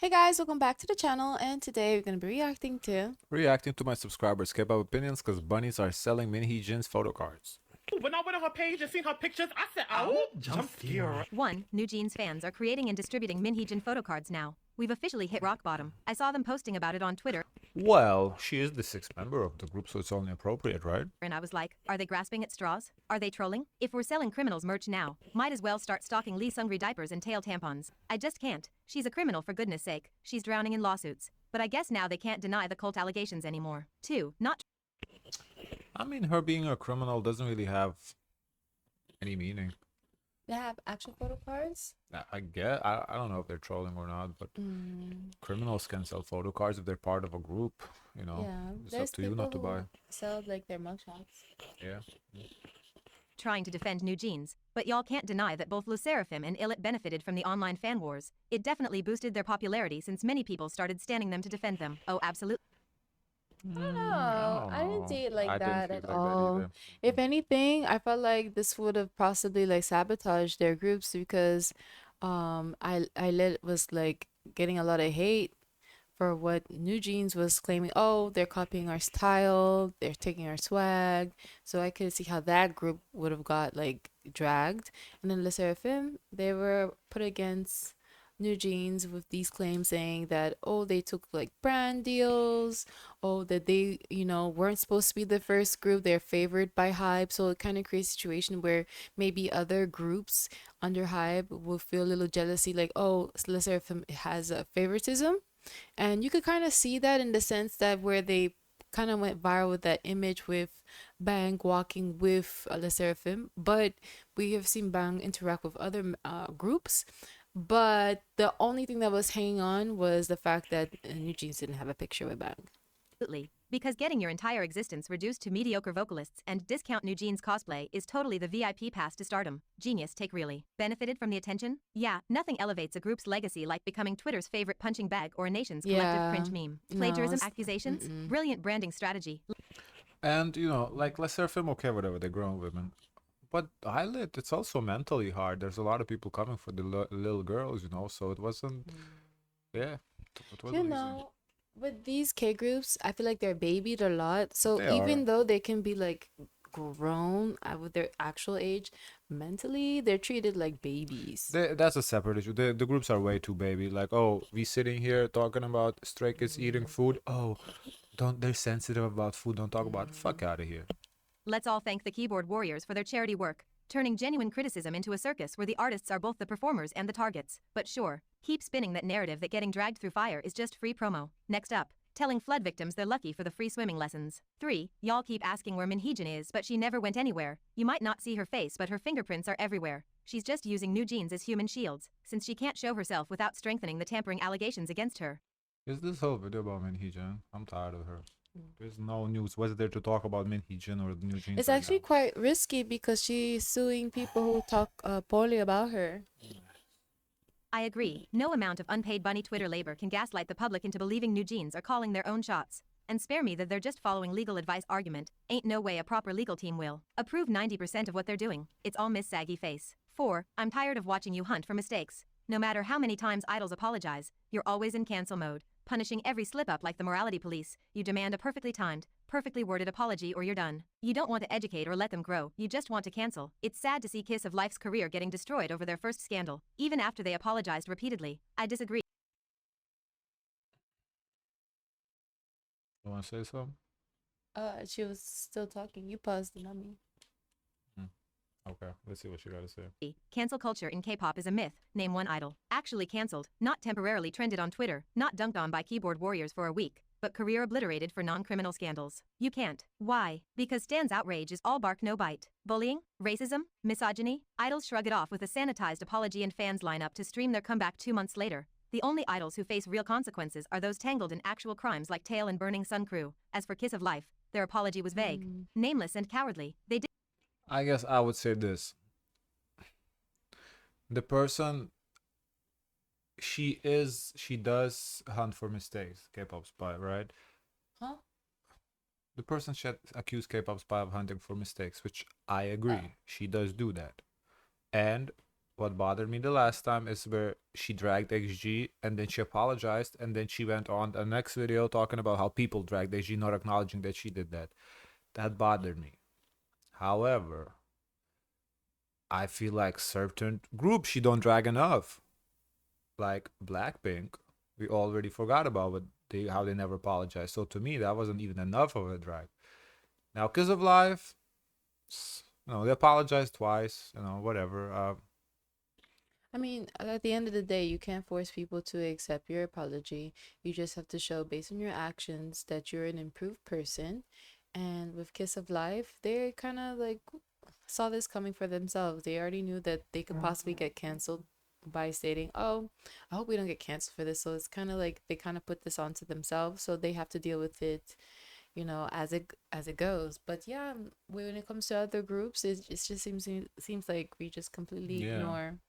Hey guys, welcome back to the channel, and today we're going to be Reacting to my subscribers' K-pop opinions because Bunnies are selling Hee-jin's photocards. When I went on her page and seen her pictures, I said, "Oh, jump scare." 1. New Jeans fans are creating and distributing Hee-jin photocards now. We've officially hit rock bottom. I saw them posting about it on Twitter, Well, she is the sixth member of the group, so it's only appropriate, right? and I was like, are they grasping at straws? Are they trolling? If we're selling criminals merch now, might as well start stocking Lee Sungri diapers and tail tampons. I just can't. She's a criminal for goodness sake. She's drowning in lawsuits. But I guess now they can't deny the cult allegations anymore. 2. Not I mean, her being a criminal doesn't really have any meaning. They have actual photo cards. I get. I don't know if they're trolling or not, but criminals can sell photo cards if they're part of a group. You know, Yeah, it's there's up to you not to people buy. who sell like their mugshots. Yeah. trying to defend New Jeans, but y'all can't deny that both Le Sserafim and Illit benefited from the online fan wars. It definitely boosted their popularity since many people started standing them to defend them. Oh, absolutely. I don't know. I didn't see it like I didn't that feel at like that all. either. If anything, I felt like this would have possibly like sabotaged their groups because I was like getting a lot of hate for what New Jeans was claiming. Oh, they're copying our style, they're taking our swag. So I could see how that group would have got like dragged. And then Le Sserafim, they were put against New Jeans with these claims saying that, oh, they took like brand deals, oh, that they, weren't supposed to be the first group, they're favored by Hype. So it kind of creates a situation where maybe other groups under Hype will feel a little jealousy, like, oh, Le Sserafim has a favoritism. And you could kind of see that in the sense that where they kind of went viral with that image with Bang walking with Le Sserafim, but we have seen Bang interact with other groups. But the only thing that was hanging on was the fact that New Jeans didn't have a picture with Bang. Because getting your entire existence reduced to mediocre vocalists and discount New Jeans cosplay is totally the VIP pass to stardom. Genius take really. Benefited from the attention? Yeah, nothing elevates a group's legacy like becoming Twitter's favorite punching bag or a nation's collective Yeah, cringe meme. no, Plagiarism it's accusations? mm-mm. Brilliant branding strategy. And like let's say film, okay, whatever, they're grown women. But Eyelid, it's also mentally hard. There's a lot of people coming for the little girls, so it wasn't. Yeah, it wasn't You easy. know, with these K groups, I feel like they're babied a lot. So They even are. though they can be like grown with their actual age, mentally they're treated like babies. That's a separate issue. The groups are way too baby. Like, oh, we sitting here talking about stray kids eating food. Oh, don't they're sensitive about food. Don't talk about it. Fuck out of here. Let's all thank the keyboard warriors for their charity work, turning genuine criticism into a circus where the artists are both the performers and the targets. But sure, keep spinning that narrative that getting dragged through fire is just free promo. Next up, telling flood victims they're lucky for the free swimming lessons. 3. Y'all keep asking where Hee-jin is, but she never went anywhere. You might not see her face, but her fingerprints are everywhere. She's just using New Jeans as human shields, since she can't show herself without strengthening the tampering allegations against her. Is this whole video about Minji? I'm tired of her. There's no news. What's there to talk about Minji or the new jeans? It's right actually now? quite risky because she's suing people who talk poorly about her. I agree. No amount of unpaid bunny Twitter labor can gaslight the public into believing New Jeans are calling their own shots. And spare me that they're just following legal advice argument. Ain't no way a proper legal team will approve 90% of what they're doing. It's all Miss Saggy Face. 4. I'm tired of watching you hunt for mistakes. No matter how many times idols apologize, you're always in cancel mode, punishing every slip-up like the morality police. You demand a perfectly timed, perfectly worded apology or you're done. You don't want to educate or let them grow, you just want to cancel. It's sad to see Kiss of Life's career getting destroyed over their first scandal, even after they apologized repeatedly. I disagree. You want to say something? She was still talking. You paused, not me. Okay, let's see what you got to say. Cancel culture in K-pop is a myth. Name one idol. Actually cancelled, not temporarily trended on Twitter, not dunked on by keyboard warriors for a week, but career obliterated for non-criminal scandals. You can't. Why? Because Stan's outrage is all bark no bite. Bullying? Racism? Misogyny? Idols shrug it off with a sanitized apology and fans line up to stream their comeback 2 months later. The only idols who face real consequences are those tangled in actual crimes like Tail and Burning Sun Crew. As for Kiss of Life, their apology was vague, nameless and cowardly. They did I guess I would say this. The person, she does hunt for mistakes, K-pop spy, right? Huh? The person should accuse K-pop spy of hunting for mistakes, which I agree. She does do that. And what bothered me the last time is where she dragged XG and then she apologized and then she went on the next video talking about how people dragged XG, not acknowledging that she did that. That bothered me. However, I feel like certain groups she don't drag enough. Like Blackpink, we already forgot about how they never apologized. So to me, that wasn't even enough of a drag. Now, Kiss of Life, they apologized twice. Whatever. I mean, at the end of the day, you can't force people to accept your apology. You just have to show, based on your actions, that you're an improved person. And with Kiss of Life, they kind of like saw this coming for themselves. They already knew that they could possibly get canceled by stating, "Oh, I hope we don't get canceled for this." So it's kind of like they kind of put this onto themselves, so they have to deal with it, as it goes. But yeah, when it comes to other groups, it just seems like we just completely Yeah. ignore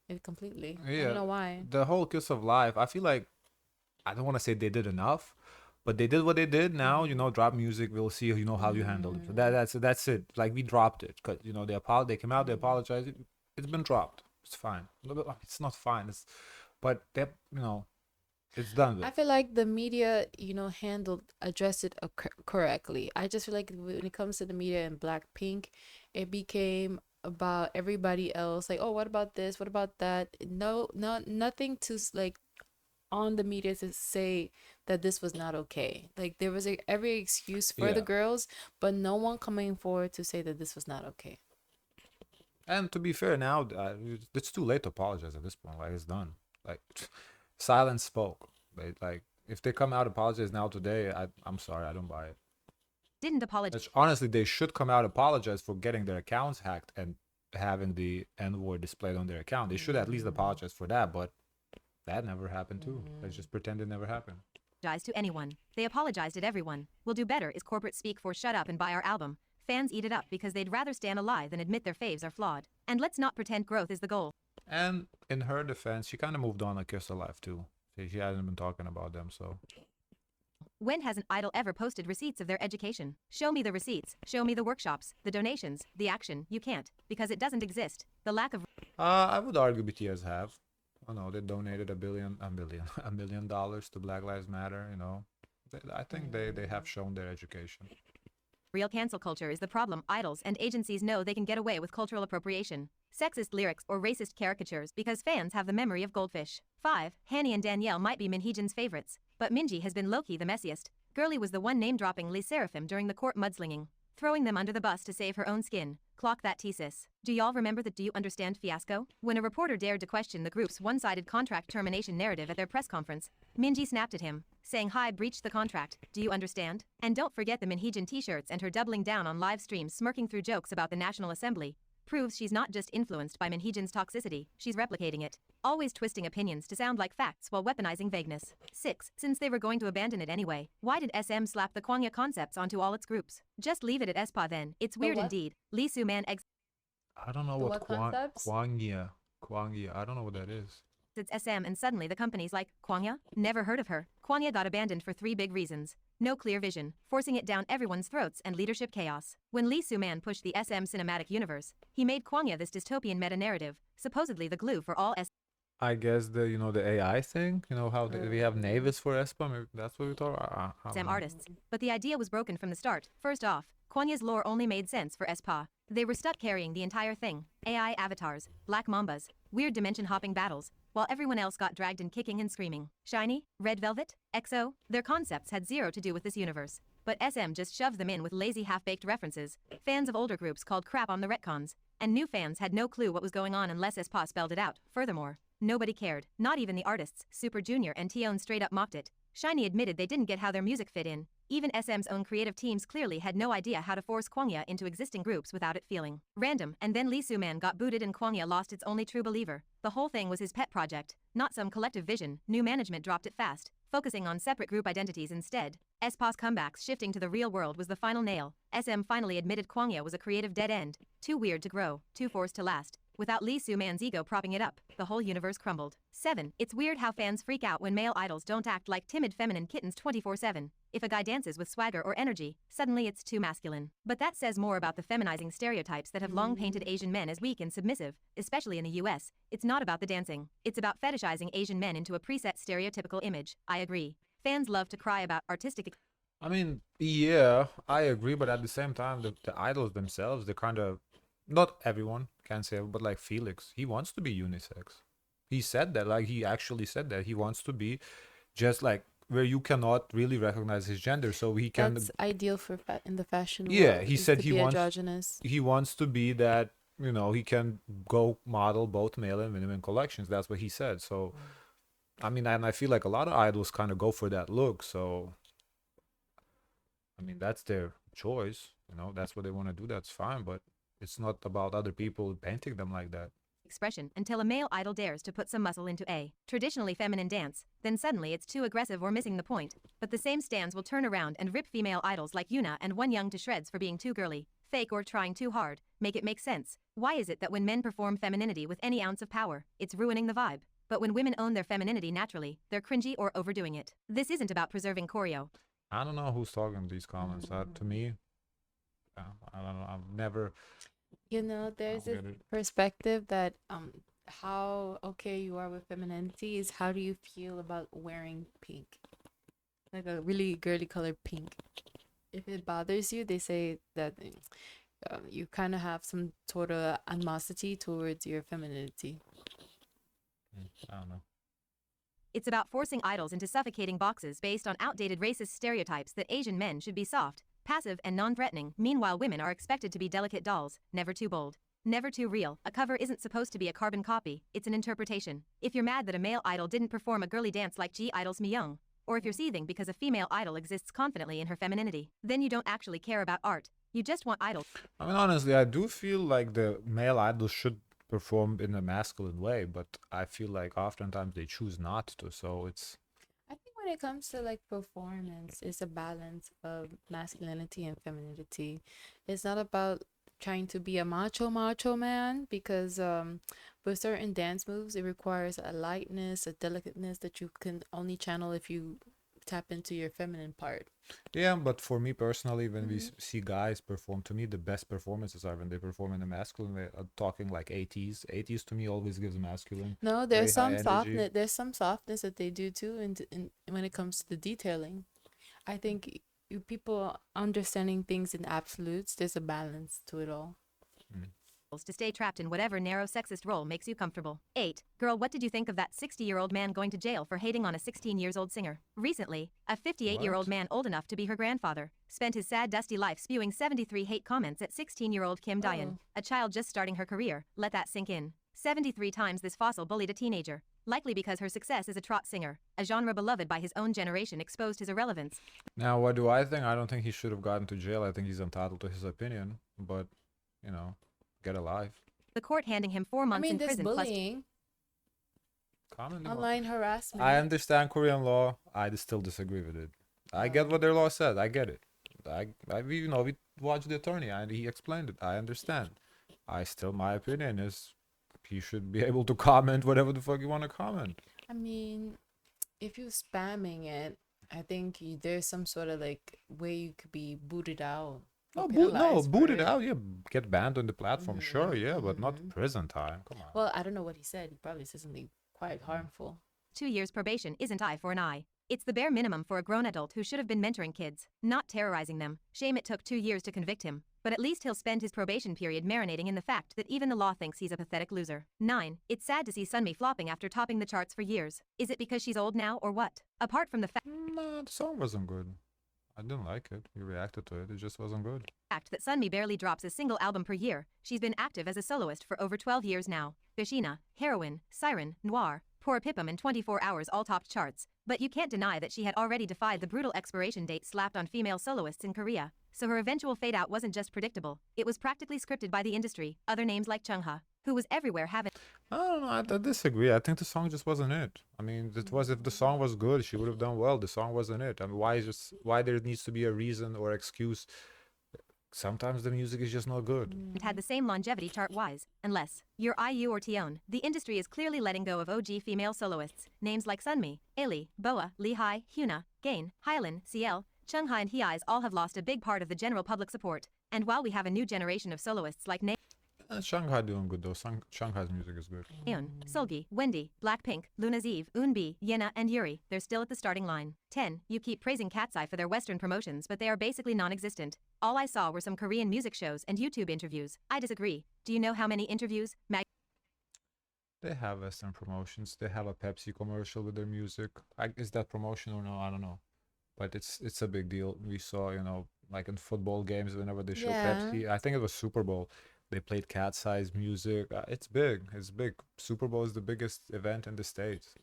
it completely. I Yeah. don't know why. The whole Kiss of Life, I feel like I don't want to say they did enough, but they did what they did. Now, drop music. We'll see, how you handle it. That's it. Like we dropped it because they came out, they apologized. It's been dropped. It's fine. It's not fine. But they, it's done with. I feel like the media, addressed it correctly. I just feel like when it comes to the media and Blackpink, it became about everybody else. Like, oh, what about this? What about that? No, nothing to like on the media to say that this was not okay. Like there was every excuse for the Yeah. girls, but no one coming forward to say that this was not okay. And to be fair, now it's too late to apologize at this point. Like it's done. Like silence spoke. Like if they come out apologize now today, I'm sorry, I don't buy it. Didn't apologize. Honestly, they should come out apologize for getting their accounts hacked and having the N-word displayed on their account. They should at least apologize for that, but that never happened too. Let's just pretend it never happened. To anyone. They apologized at everyone. We'll do better is corporate speak for shut up and buy our album. Fans eat it up because they'd rather stand a lie than admit their faves are flawed. And let's not pretend growth is the goal. And in her defense, she kind of moved on to Kiss Alive too. She hasn't been talking about them, so. When has an idol ever posted receipts of their education? Show me the receipts. Show me the workshops, the donations, the action. You can't, because it doesn't exist. The lack of I would argue BTS have. I know they donated $1 million to Black Lives Matter. I think they have shown their education. real cancel culture is the problem. Idols and agencies know they can get away with cultural appropriation, sexist lyrics, or racist caricatures because fans have the memory of goldfish. 5. Hanni and Danielle might be Hee-jin's favorites, but Minji has been low-key the messiest. Girly was the one name-dropping Les Seraphim during the court mudslinging, throwing them under the bus to save her own skin. Clock that thesis. Do y'all remember the Do You Understand fiasco? When a reporter dared to question the group's one-sided contract termination narrative at their press conference, Minji snapped at him, saying Hi breached the contract, do you understand? And don't forget the Hee-jin t-shirts and her doubling down on live streams smirking through jokes about the National Assembly. Proves she's not just influenced by Hee-jin's toxicity, she's replicating it. Always twisting opinions to sound like facts while weaponizing vagueness. 6. Since they were going to abandon it anyway, why did SM slap the Kwangya concepts onto all its groups? Just leave it at SPA then. It's weird what? indeed. Lee Soo-man I don't know The what what concepts? Kwangya. I don't know what that is. It's SM and suddenly the company's like, Kwangya? Never heard of her. Kwangya got abandoned for 3 big reasons. No clear vision, forcing it down everyone's throats, and leadership chaos. When Lee Soo-man pushed the SM cinematic universe, he made Kwangya this dystopian meta-narrative, supposedly the glue for all I guess the AI thing. How we have Navis for Espa. Maybe that's what we talk. I don't SM know. artists. But the idea was broken from the start. First off, Kwangya's lore only made sense for SPA. They were stuck carrying the entire thing. AI avatars, black mambas, weird dimension hopping battles, while everyone else got dragged in kicking and screaming. Shiny, Red Velvet, EXO, their concepts had zero to do with this universe. But SM just shoved them in with lazy half-baked references. Fans of older groups called crap on the retcons, and new fans had no clue what was going on unless SPA spelled it out. Furthermore, nobody cared, not even the artists. Super Junior and T-One straight up mocked it. Shiny admitted they didn't get how their music fit in. Even SM's own creative teams clearly had no idea how to force Kwangya into existing groups without it feeling random, and then Lee Soo-man got booted and Kwangya lost its only true believer. The whole thing was his pet project, not some collective vision. New management dropped it fast, focusing on separate group identities instead. SPA's comebacks shifting to the real world was the final nail. SM finally admitted Kwangya was a creative dead end, too weird to grow, too forced to last. Without Lee Soo-man's ego propping it up, the whole universe crumbled. 7. It's weird how fans freak out when male idols don't act like timid feminine kittens 24/7. If a guy dances with swagger or energy, suddenly it's too masculine. But that says more about the feminizing stereotypes that have long painted Asian men as weak and submissive, especially in the US. It's not about the dancing. It's about fetishizing Asian men into a preset stereotypical image. I agree. Fans love to cry about artistic I mean, yeah, I agree, but at the same time, the idols themselves, they're kind of, not everyone can say, but like Felix, he wants to be unisex. He said that, like he actually said that he wants to be just like where you cannot really recognize his gender, so he can. That's ideal for in the fashion Yeah, world. he is said to he be wants androgynous. he wants to be that, you know, he can go model both male and feminine collections. That's what he said. So, I mean, and I feel like a lot of idols kind of go for that look. So, I mean, that's their choice. You know, that's what they want to do. That's fine, but it's not about other people painting them like that. expression until a male idol dares to put some muscle into a traditionally feminine dance, then suddenly it's too aggressive or missing the point. But the same stands will turn around and rip female idols like Yuna and Won Young to shreds for being too girly, fake or trying too hard. Make it make sense. Why is it that when men perform femininity with any ounce of power, it's ruining the vibe? But when women own their femininity naturally, they're cringy or overdoing it. This isn't about preserving choreo. I don't know who's talking these comments. To me, I don't know. I've never. You know, there's I'll this get it. perspective that how okay you are with femininity is how do you feel about wearing pink, like a really girly colored pink. If it bothers you, they say that you kind of have some sort of animosity towards your femininity. I don't know. It's about forcing idols into suffocating boxes based on outdated racist stereotypes that Asian men should be soft, passive, and non-threatening. Meanwhile, women are expected to be delicate dolls, never too bold, never too real. A cover isn't supposed to be a carbon copy, it's an interpretation. If you're mad that a male idol didn't perform a girly dance like G-Idol's Mi-young, or if you're seething because a female idol exists confidently in her femininity, then you don't actually care about art. You just want idols. I mean, honestly, I do feel like the male idols should perform in a masculine way, but I feel like oftentimes they choose not to. So it's. I think when it comes to like performance, it's a balance of masculinity and femininity. It's not about trying to be a macho man because with certain dance moves it requires a lightness, a delicateness that you can only channel if you tap into your feminine part. Yeah, but for me personally, when we see guys perform, to me the best performances are when they perform in a masculine way. Talking like 80s. 80s to me always gives masculine. No, Very there's high some energy. softness. There's some softness that they do too, in when it comes to the detailing. I think you people understanding things in absolutes. There's a balance to it all. To stay trapped in whatever narrow sexist role makes you comfortable. 8. Girl, what did you think of that 60-year-old man going to jail for hating on a 16-years-old singer? Recently, a 58-year-old What? man old enough to be her grandfather spent his sad, dusty life spewing 73 hate comments at 16-year-old Kim Dayan, a child just starting her career. Let that sink in. 73 times this fossil bullied a teenager, likely because her success as a trot singer, a genre beloved by his own generation, exposed his irrelevance. Now, what do I think? I don't think he should have gotten to jail. I think he's entitled to his opinion, but, you know, get a life. The court handing him 4 I months mean, in this prison plus bullying, Commonly, online harassment. I understand Korean law. I still disagree with it. I get what their law says. I get it. You know, we watched the attorney and he explained it. I understand. My opinion is he should be able to comment whatever the fuck you want to comment. I mean, if you're spamming it, I think there's some sort of like way you could be booted out. or penalized Boot for it out. Yeah, get banned on the platform. Sure, yeah, but not mhm. prison time. Come on. Well, I don't know what he said. He probably said something quite harmful. 2 years probation isn't eye for an eye. It's the bare minimum for a grown adult who should have been mentoring kids, not terrorizing them. Shame it took 2 years to convict him, but at least he'll spend his probation period marinating in the fact that even the law thinks he's a pathetic loser. 9. It's sad to see Sunmi flopping after topping the charts for years. Is it because she's old now or what? Apart from the No, the song wasn't good. I didn't like it. We reacted to it. It just wasn't good. fact that Sunmi barely drops a single album per year, she's been active as a soloist for over 12 years now. Bishina, Heroine, Siren, Noir, Poor Pipum and 24 Hours all topped charts, but you can't deny that she had already defied the brutal expiration date slapped on female soloists in Korea, so her eventual fade-out wasn't just predictable, it was practically scripted by the industry. Other names like Chungha, who was everywhere having I don't know. I disagree. I think the song just wasn't it. I mean, if the song was good, she would have done well. The song wasn't it. I mean, why there needs to be a reason or excuse sometimes the music is just not good. Had the same longevity chart-wise, unless you're IU or Tion. The industry is clearly letting go of OG female soloists. Names like Sunmi, Ailey, Boa, Lehigh, Hyuna, Gain, Hyolyn, CL, Chunghai and Hee all have lost a big part of the general public support. And while we have a new generation of soloists like Shanghai doing good though. Shanghai's music is good. Aeon, Sulgi, Wendy, Blackpink, Luna's Eve, Eunbi, Yena, and Yuri, they're still at the starting line. 10. You keep praising Catseye for their Western promotions, but they are basically non-existent. All I saw were some Korean music shows and YouTube interviews. I disagree. Do you know how many interviews, They have Western promotions. They have a Pepsi commercial with their music. Is that promotion or no? I don't know. But it's a big deal. We saw, like in football games, whenever they show Pepsi. I think it was Super Bowl. They played Catseye's music. It's big. It's big. Super Bowl is the biggest event in the States.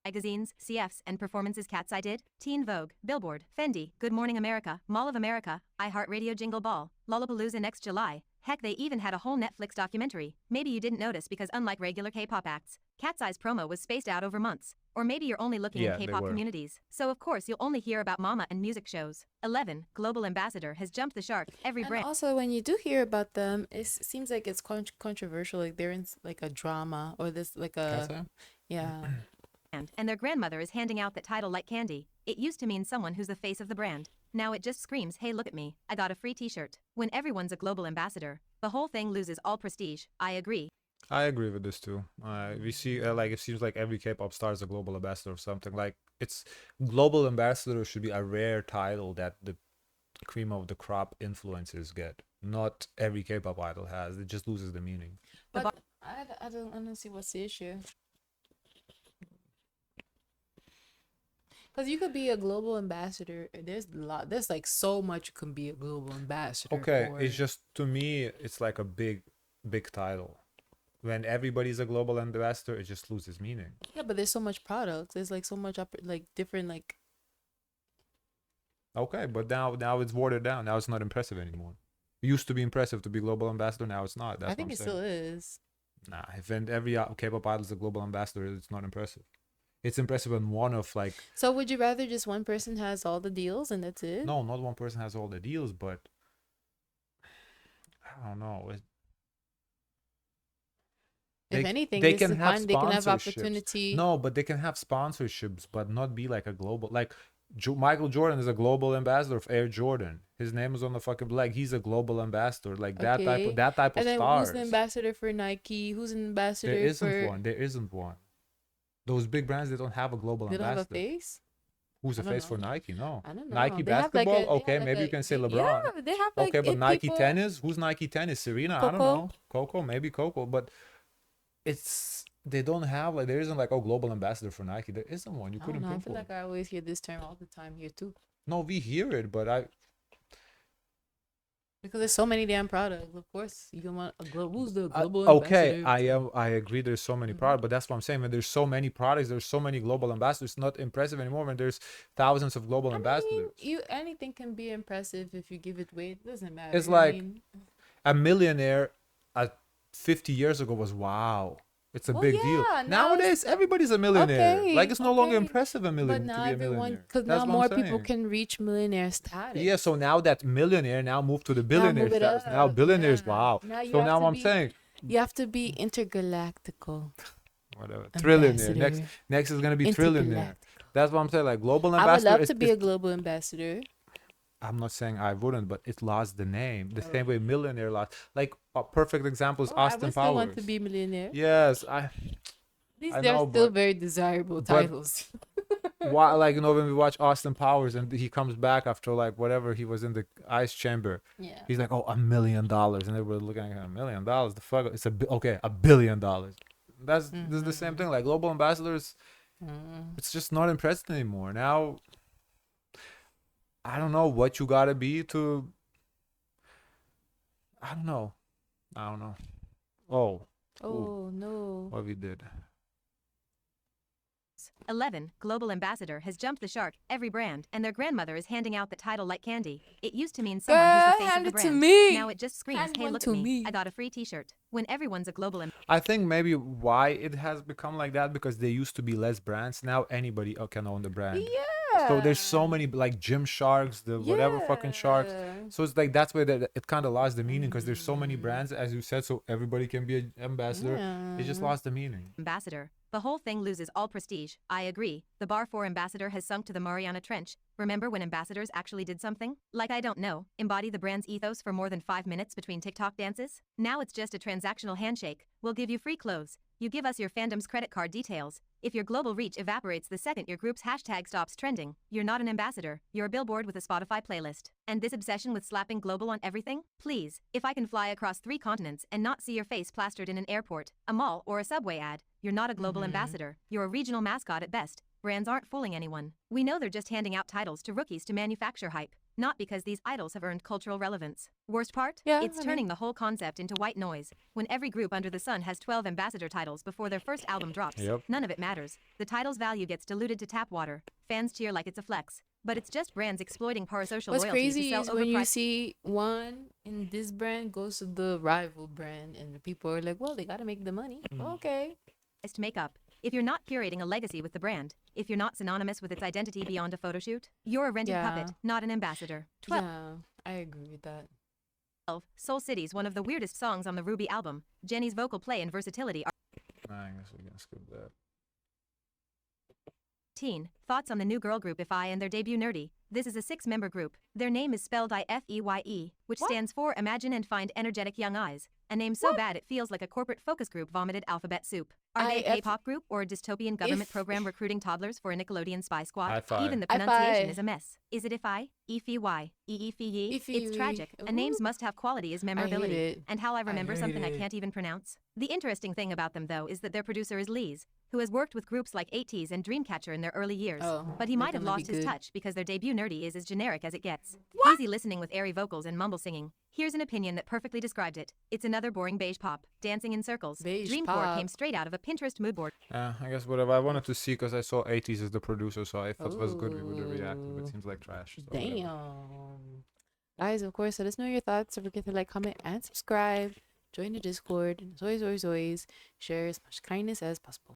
magazines, CFs, and performances Catseye did? Teen Vogue, Billboard, Fendi, Good Morning America, Mall of America, iHeartRadio Jingle Ball, Lollapalooza next July. Heck, they even had a whole Netflix documentary. Maybe you didn't notice because unlike regular K-pop acts, Catseye's promo was spaced out over months. Or maybe you're only looking in K-pop communities. So of course you'll only hear about Mama and music shows. 11. Global Ambassador has jumped the shark. Every And brand. also, when you do hear about them, it seems like it's controversial. Like they're in like a drama or this like a Catseye? yeah. And their grandmother is handing out that title like candy. It used to mean someone who's the face of the brand. Now it just screams, hey, look at me, I got a free t-shirt. When everyone's a global ambassador, the whole thing loses all prestige. I agree. I agree with this too. We see like it seems like every K-pop star is a global ambassador or something. Like it's global ambassador should be a rare title that the cream of the crop influencers get. Not every K-pop idol has. It just loses the meaning. But I don't see what's the issue. Because you could be a global ambassador. There's like so much you can be a global ambassador. Okay, for. it's just to me, it's like a big title. When everybody's a global ambassador, it just loses meaning. Yeah, but there's so much products. There's like so much like different like. Okay, but now it's watered down. Now it's not impressive anymore. It used to be impressive to be global ambassador. Now it's not. That's I think what it I'm saying. still is. Nah, if every K-pop idol is a global ambassador, it's not impressive. It's impressive when one of like. So would you rather just one person has all the deals and that's it? No, not one person has all the deals, but I don't know. If anything, they this can is have fine. They can have sponsorships. opportunity. No, but they can have sponsorships, but not be like a global. Like Michael Jordan is a global ambassador of Air Jordan. His name is on the fucking leg. He's a global ambassador. Like that type of And then stars. who's an ambassador for Nike? Who's an ambassador There isn't for? one. There isn't one. Those big brands, they don't have a global They don't ambassador. have a face. Who's the I don't face for know. Nike? No. I don't know. Nike They have, like, basketball? they Okay, have, like, maybe you can say LeBron. Yeah, they have like Okay, but it Nike people- tennis? Who's Nike tennis? Serena? I don't Coco? know. Coco? Maybe Coco. But they don't have like there isn't like global ambassador for Nike. There isn't one. You I don't couldn't know. I print feel one. like I always hear this term all the time here too. No, we hear it, but Because there's so many damn products. Of course, you can want a global. Who's the global okay, ambassador? I agree. There's so many products, but that's what I'm saying. When there's so many products, there's so many global ambassadors. It's not impressive anymore. When there's thousands of global ambassadors, Anything can be impressive if you give it weight. It doesn't matter. It's like a millionaire at 50 years ago was wow. It's a Well, big yeah, deal. now Nowadays, everybody's a millionaire. Okay, like it's no longer okay. impressive a But million now to be a everyone, millionaire. because That's now what more I'm people saying. can reach millionaire status. Yeah, so now that millionaire now moved to the billionaire move it status. Now up, billionaires, yeah. wow. Now you So have now to I'm be- saying You have to be intergalactical. whatever. Trillionaire. Ambassador. Next is gonna be trillionaire. Intergalactical. That's what I'm saying. Like global I would ambassador love is, to be is- a global ambassador. I'm not saying I wouldn't, but it lost the name. The same way millionaire lost. Like a perfect example is Oh, I Austin would still Powers. want to be millionaire. Yes, These I they're know, still but- very desirable but- titles. why, like when we watch Austin Powers and he comes back after like whatever he was in the ice chamber, Yeah. he's like, oh, $1 million, and they were looking at him, $1 million. The fuck, it's okay, $1 billion. That's this is the same thing. Like global ambassadors, it's just not impressive anymore. Now, I don't know what you gotta be to. I don't know. Oh, Oh no. what we did. 11. Global Ambassador has jumped the shark. Every brand and their grandmother is handing out the title like candy. It used to mean someone who's Girl, the face of hand the it to brand. me. Now it just screams, Hand hey, one look to at me. me. I got a free t-shirt. When everyone's a global I think maybe why it has become like that because there used to be less brands. Now anybody can own the brand. Yeah, So there's so many like gym sharks, the whatever fucking sharks. Yeah. So it's like that's where it kind of lost the meaning because there's so many brands, as you said, so everybody can be an ambassador. It just Yeah. lost the meaning. Ambassador. The whole thing loses all prestige. I agree. The bar for ambassador has sunk to the Mariana Trench. Remember when ambassadors actually did something? Like, I don't know, embody the brand's ethos for more than 5 minutes between TikTok dances? Now it's just a transactional handshake. We'll give you free clothes. You give us your fandom's credit card details. If your global reach evaporates the second your group's hashtag stops trending, you're not an ambassador, you're a billboard with a Spotify playlist. And this obsession with slapping global on everything? Please, if I can fly across 3 continents and not see your face plastered in an airport, a mall, or a subway ad, you're not a global ambassador, you're a regional mascot at best. Brands aren't fooling anyone. We know they're just handing out titles to rookies to manufacture hype, not because these idols have earned cultural relevance. Worst part? Yeah, It's I mean- turning the whole concept into white noise. When every group under the sun has 12 ambassador titles before their first album drops, Yep. none of it matters. The title's value gets diluted to tap water. Fans cheer like it's a flex. But it's just brands exploiting parasocial What's loyalty to crazy sell is when you overpriced. see one in this brand goes to the rival brand, and the people are like, "Well, they gotta make the money." Okay. Makeup. If you're not curating a legacy with the brand, if you're not synonymous with its identity beyond a photo shoot, you're a rented puppet, Yeah. not an ambassador. 12. Yeah, I agree with that. Soul City's one of the weirdest songs on the Ruby album. Jenny's vocal play and versatility are I guess we can skip that. teen. Thoughts on the new girl group Ify and their debut Nerdy. This is a 6-member group. Their name is spelled IFEYE, which stands for Imagine and Find Energetic Young Eyes. A name so bad it feels like a corporate focus group vomited alphabet soup. Are they a IF K-pop group or a dystopian government If- program recruiting toddlers for a Nickelodeon spy squad? High five. Even the High pronunciation five. is a mess. Is it Ify? Ify? Eefy? It's Ify. tragic. A name's Ooh. must-have quality is I hate memorability. it. And how I remember hate something I it. can't even pronounce. The interesting thing about them, though, is that their producer is Lee's, who has worked with groups like 80s and Dreamcatcher in their early years. Oh, But he they're might have gonna be lost his good. touch because their debut Nerdy is as generic as it gets. Easy listening with airy vocals and mumble singing. Here's an opinion that perfectly described it. It's another boring beige pop, dancing in circles. Beige Dreamcore pop. came straight out of a Pinterest mood board. Yeah, I guess whatever. I wanted to see because I saw 80s as the producer, so I thought it was good we would have reacted, but Ooh. it seems like trash. So whatever. Damn. Guys, of course, let us know your thoughts. Don't forget to like, comment, and subscribe. Join the Discord. And as always, share as much kindness as possible.